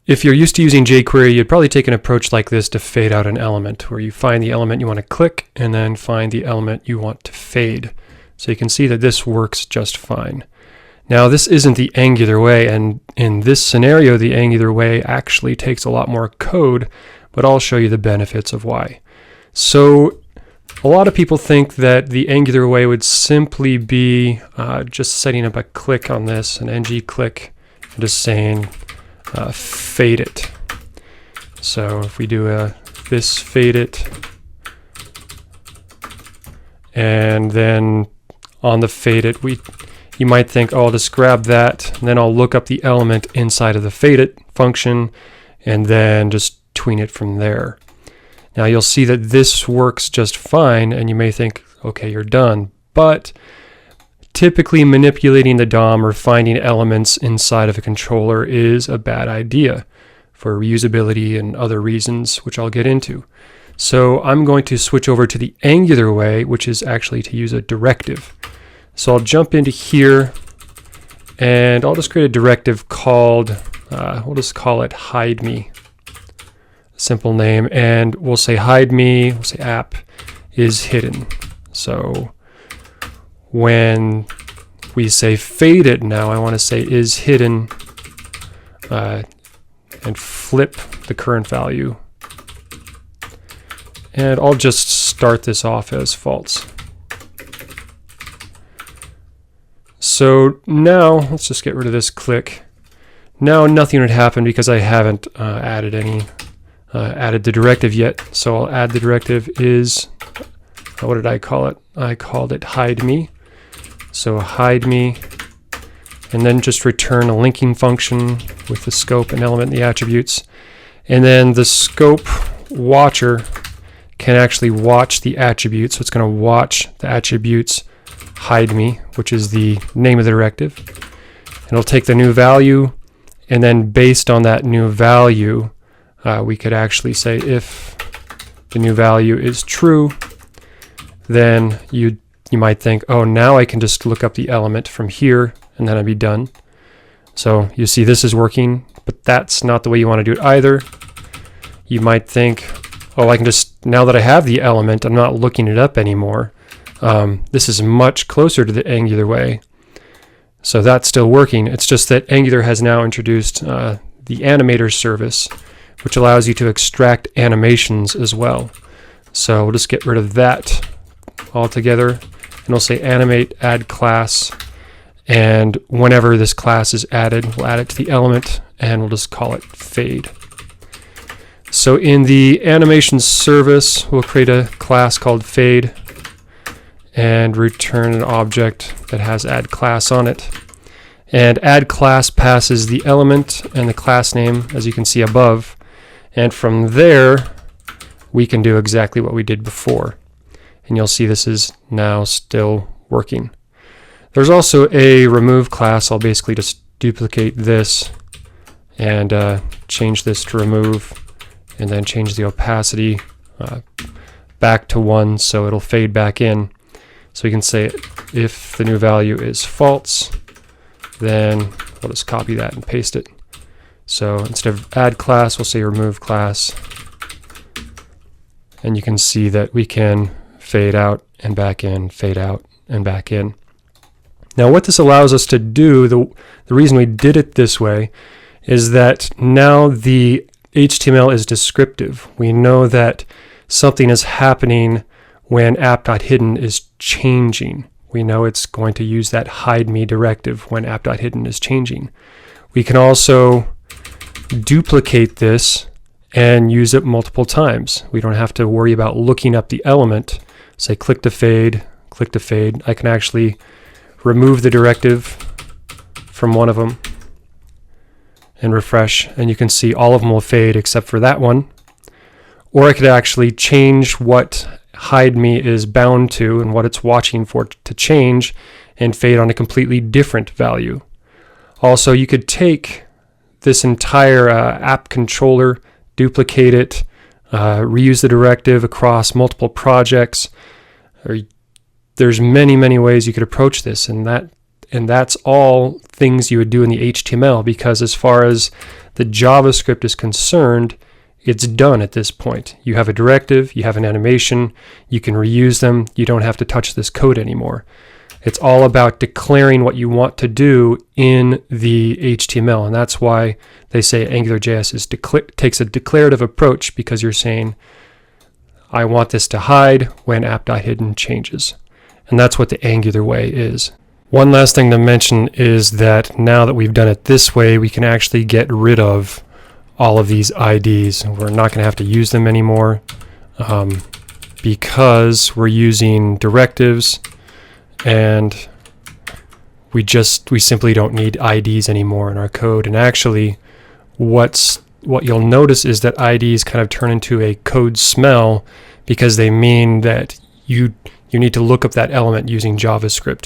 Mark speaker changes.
Speaker 1: If you're used to using jQuery, you'd probably take an approach like this to fade out an element, where you find the element you want to click and then find the element you want to fade. So you can see that this works just fine. Now, this isn't the Angular way, and in this scenario, the Angular way actually takes a lot more code, but I'll show you the benefits of why. So a lot of people think that the Angular way would simply be just setting up a click on this, an ng click, and just saying fade it. So if we do this fade it, and then on the fade it, you might think, oh, I'll just grab that, and then I'll look up the element inside of the fade it function, and then just tween it from there. Now you'll see that this works just fine, and you may think, okay, you're done. But typically manipulating the DOM or finding elements inside of a controller is a bad idea for reusability and other reasons, which I'll get into. So I'm going to switch over to the Angular way, which is actually to use a directive. So I'll jump into here, and I'll just create a directive called, we'll just call it hide me. Simple name, and we'll say hide me, we'll say app is hidden. So when we say fade it now, I want to say is hidden and flip the current value. And I'll just start this off as false. So now let's just get rid of this click. Now nothing would happen because I haven't added the directive yet. So I'll add the directive is, what did I call it? I called it hide me. So hide me, and then just return a linking function with the scope and element and the attributes. And then the scope watcher can actually watch the attributes. So it's going to watch the attributes hide me, which is the name of the directive. And it'll take the new value, and then based on that new value, we could actually say if the new value is true, then you might think, oh, now I can just look up the element from here, and then I'd be done. So you see this is working, but that's not the way you want to do it either. You might think, oh, I can just, now that I have the element, I'm not looking it up anymore. This is much closer to the Angular way. So that's still working. It's just that Angular has now introduced the animator service, which allows you to extract animations as well. So we'll just get rid of that altogether, and we'll say animate add class, and whenever this class is added, we'll add it to the element, and we'll just call it fade. So in the animation service, we'll create a class called fade and return an object that has add class on it. And add class passes the element and the class name, as you can see above. And from there, we can do exactly what we did before. And you'll see this is now still working. There's also a remove class. I'll basically just duplicate this and change this to remove, and then change the opacity back to 1 so it'll fade back in. So we can say if the new value is false, then we'll just copy that and paste it. So instead of add class, we'll say remove class. And you can see that we can fade out and back in, fade out and back in. Now what this allows us to do, the reason we did it this way, is that now the HTML is descriptive. We know that something is happening when app.hidden is changing. We know it's going to use that hide me directive when app.hidden is changing. We can also duplicate this and use it multiple times. We don't have to worry about looking up the element. Say click to fade, click to fade. I can actually remove the directive from one of them and refresh, and you can see all of them will fade except for that one. Or I could actually change what hide me is bound to and what it's watching for to change, and fade on a completely different value. Also, you could take this entire app controller, duplicate it, reuse the directive across multiple projects. There's many ways you could approach this, and that's all things you would do in the HTML, because as far as the JavaScript is concerned, it's done at this point. You have a directive, you have an animation, you can reuse them, you don't have to touch this code anymore. It's all about declaring what you want to do in the HTML, and that's why they say AngularJS takes a declarative approach, because you're saying, I want this to hide when app.hidden changes. And that's what the Angular way is. One last thing to mention is that now that we've done it this way, we can actually get rid of all of these IDs. We're not going to have to use them anymore because we're using directives, and we simply don't need IDs anymore in our code. And actually, what you'll notice is that IDs kind of turn into a code smell, because they mean that you need to look up that element using JavaScript.